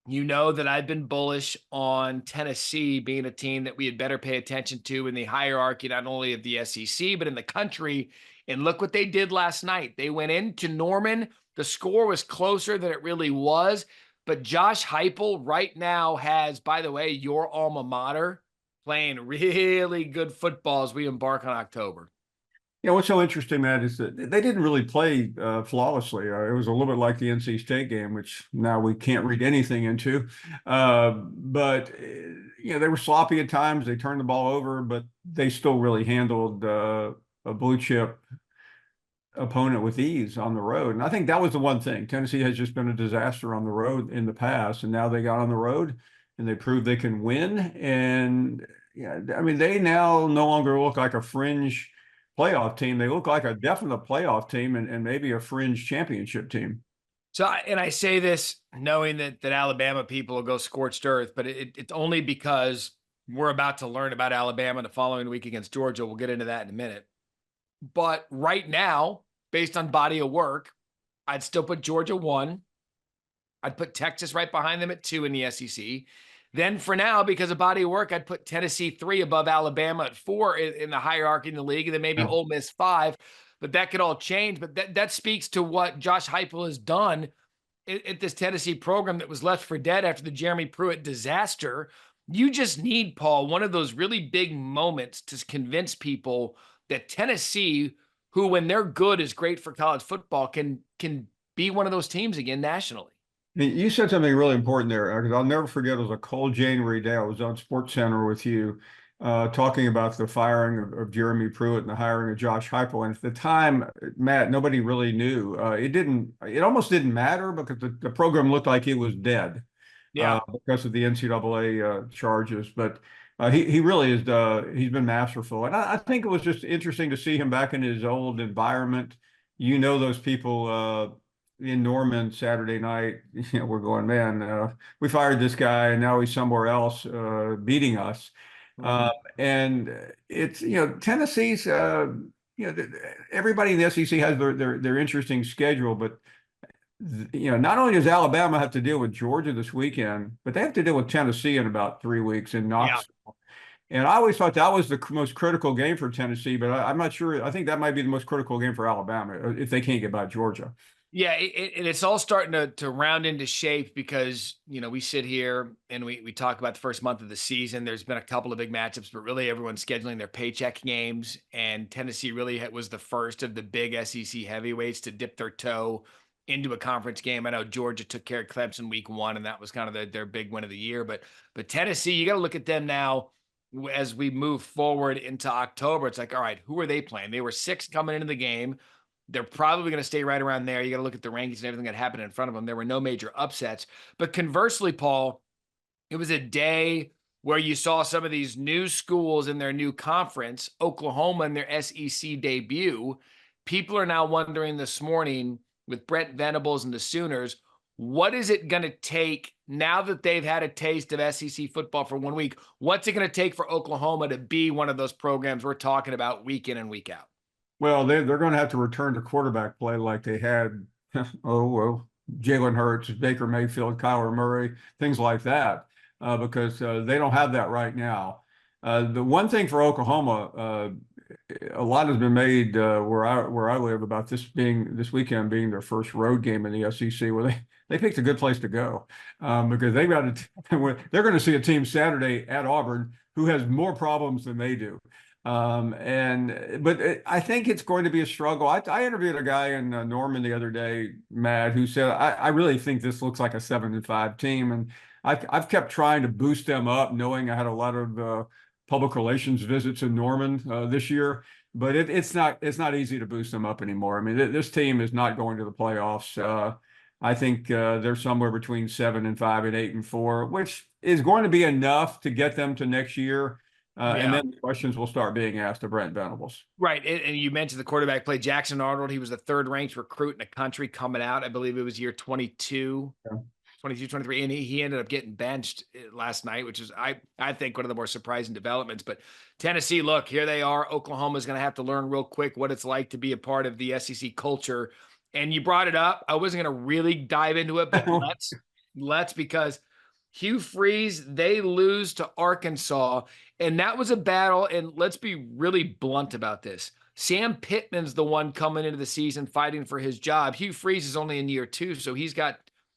You know that I've been bullish on Tennessee being a team that we had better pay attention to in the hierarchy, not only of the SEC, but in the country. And look what they did last night. They went into Norman. The score was closer than it really was. But Josh Heupel right now has, by the way, your alma mater playing really good football as we embark on October. Yeah, what's so interesting, Matt, is that they didn't really play flawlessly. It was a little bit like the NC State game, which now we can't read anything into. But they were sloppy at times. They turned the ball over, but they still really handled a blue chip opponent with ease on the road. And I think that was the one thing. Tennessee has just been a disaster on the road in the past, and now they got on the road and they proved they can win. And yeah, I mean, they now no longer look like a fringe playoff team. They look like a definite playoff team and maybe a fringe championship team. So, and I say this knowing that Alabama people will go scorched earth, but it's only because we're about to learn about Alabama the following week against Georgia. We'll get into that in a minute. But right now, based on body of work, I'd still put Georgia 1. I'd put Texas right behind them at 2 in the SEC. Then for now, because of body of work, I'd put Tennessee 3 above Alabama at 4 in the hierarchy in the league, and then maybe Yeah. Ole Miss 5. But that could all change. But that speaks to what Josh Heupel has done at this Tennessee program that was left for dead after the Jeremy Pruitt disaster. You just need, Paul, one of those really big moments to convince people that Tennessee, who when they're good is great for college football, can be one of those teams again nationally. You said something really important there, because I'll never forget. It was a cold January day. I was on Sports Center with you, talking about the firing of Jeremy Pruitt and the hiring of Josh Heupel. And at the time, Matt, nobody really knew. It almost didn't matter because the program looked like it was dead Yeah. because of the NCAA charges. But he really is, he's been masterful. And I think it was just interesting to see him back in his old environment. Those people in Norman Saturday night, we're going, man, we fired this guy and now he's somewhere else beating us. Mhm. And it's, Tennessee's, everybody in the SEC has their interesting schedule, but not only does Alabama have to deal with Georgia this weekend, but they have to deal with Tennessee in about 3 weeks in Yeah. Knoxville. And I always thought that was the most critical game for Tennessee, but I'm not sure. I think that might be the most critical game for Alabama if they can't get by Georgia. Yeah, and it's all starting to round into shape because we sit here and we talk about the first month of the season. There's been a couple of big matchups, but really everyone's scheduling their paycheck games. And Tennessee really was the first of the big SEC heavyweights to dip their toe into a conference game. I know Georgia took care of Clemson week 1, and that was kind of their big win of the year. But Tennessee, you got to look at them now as we move forward into October. It's like, all right, who are they playing? They were 6 coming into the game. They're probably going to stay right around there. You got to look at the rankings and everything that happened in front of them. There were no major upsets. But conversely, Paul, it was a day where you saw some of these new schools in their new conference, Oklahoma in their SEC debut. People are now wondering this morning with Brent Venables and the Sooners, what is it going to take now that they've had a taste of SEC football for 1 week? What's it going to take for Oklahoma to be one of those programs we're talking about week in and week out? Well, they're going to have to return to quarterback play like they had, Jalen Hurts, Baker Mayfield, Kyler Murray, things like that, because they don't have that right now. The one thing for Oklahoma, a lot has been made where I live about this weekend being their first road game in the SEC, where they picked a good place to go, because they've got they're going to see a team Saturday at Auburn who has more problems than they do. I think it's going to be a struggle. I interviewed a guy in Norman the other day, Matt, who said, I really think this looks like a 7-5 team. And I've kept trying to boost them up, knowing I had a lot of public relations visits in Norman this year, but it's not easy to boost them up anymore. I mean, this team is not going to the playoffs. I think they're somewhere between 7-5 and 8-4, which is going to be enough to get them to next year. And Yeah. then the questions will start being asked to Brent Venables. Right. And you mentioned the quarterback play, Jackson Arnold. He was the 3rd ranked recruit in the country coming out. I believe it was year 22, Yeah. 22, 23. And he ended up getting benched last night, which is, I think, one of the more surprising developments. But Tennessee, look, here they are. Oklahoma's going to have to learn real quick what it's like to be a part of the SEC culture. And you brought it up. I wasn't going to really dive into it, but let's because Hugh Freeze, they lose to Arkansas. And that was a battle. And let's be really blunt about this. Sam Pittman's the one coming into the season fighting for his job. Hugh Freeze is only in year 2, so he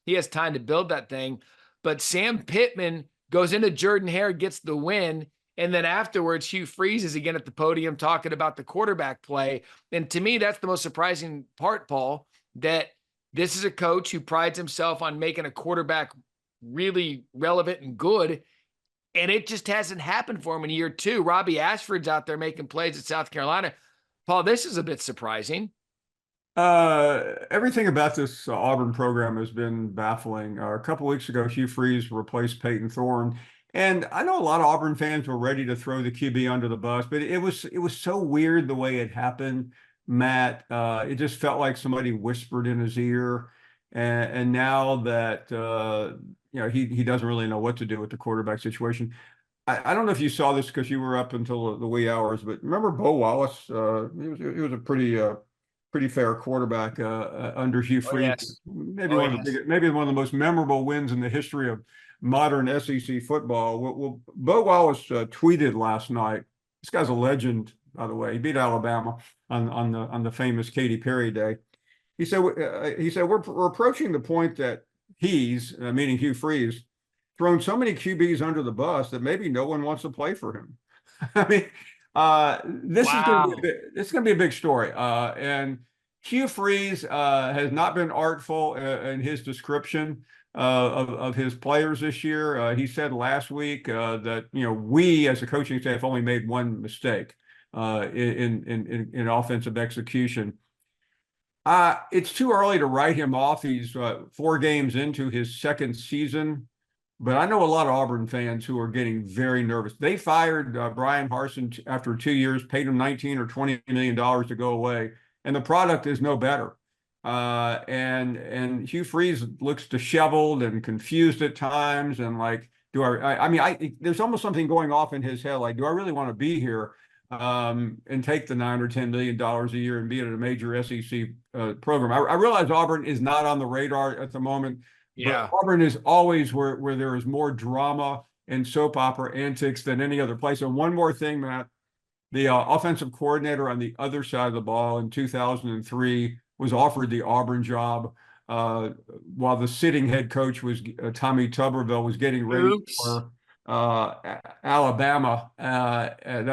has time to build that thing. But Sam Pittman goes into Jordan-Hare, gets the win. And then afterwards, Hugh Freeze is again at the podium talking about the quarterback play. And to me, that's the most surprising part, Paul, that this is a coach who prides himself on making a quarterback really relevant and good. And it just hasn't happened for him in year 2. Robbie Ashford's out there making plays at South Carolina. Paul, this is a bit surprising. Everything about this Auburn program has been baffling. A couple weeks ago, Hugh Freeze replaced Peyton Thorne. And I know a lot of Auburn fans were ready to throw the QB under the bus, but it was so weird the way it happened, Matt. It just felt like somebody whispered in his ear. And now that he doesn't really know what to do with the quarterback situation. I don't know if you saw this because you were up until the wee hours, but remember Bo Wallace? He was a pretty fair quarterback under Hugh Freeze. Yes. Maybe one of the most memorable wins in the history of modern SEC football. Well, Bo Wallace tweeted last night. This guy's a legend, by the way. He beat Alabama on the famous Katy Perry day. He said we're approaching the point that he's meaning Hugh Freeze thrown so many QBs under the bus that maybe no one wants to play for him. I mean, this is going to be a big story. And Hugh Freeze has not been artful in his description of his players this year. He said last week that we as a coaching staff only made one mistake in offensive execution. It's too early to write him off. He's 4 games into his second season. But I know a lot of Auburn fans who are getting very nervous. They fired Brian Harsin after 2 years, paid him $19 or $20 million to go away, and the product is no better. And Hugh Freeze looks disheveled and confused at times, and like, there's almost something going off in his head. Like, do I really want to be here and take the $9 or $10 million a year and be at a major SEC program? I realize Auburn is not on the radar at the moment. Yeah. But Auburn is always where there is more drama and soap opera antics than any other place. And one more thing, Matt, the offensive coordinator on the other side of the ball in 2003 was offered the Auburn job while the sitting head coach was Tommy Tuberville was getting ready for Alabama. It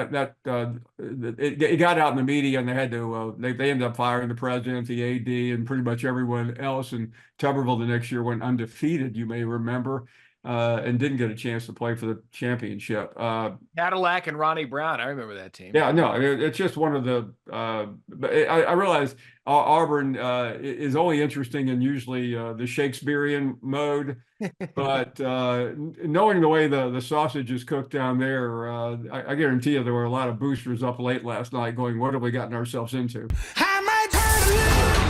got out in the media, and they had to. They ended up firing the president, the AD, and pretty much everyone else. And Tuberville the next year went undefeated, you may remember, and didn't get a chance to play for the championship. Cadillac and Ronnie Brown, I remember that team. Yeah, no, it's just one of the. But I realize Auburn is only interesting in usually the Shakespearean mode. But knowing the way the sausage is cooked down there, I guarantee you there were a lot of boosters up late last night going, what have we gotten ourselves into? I might turn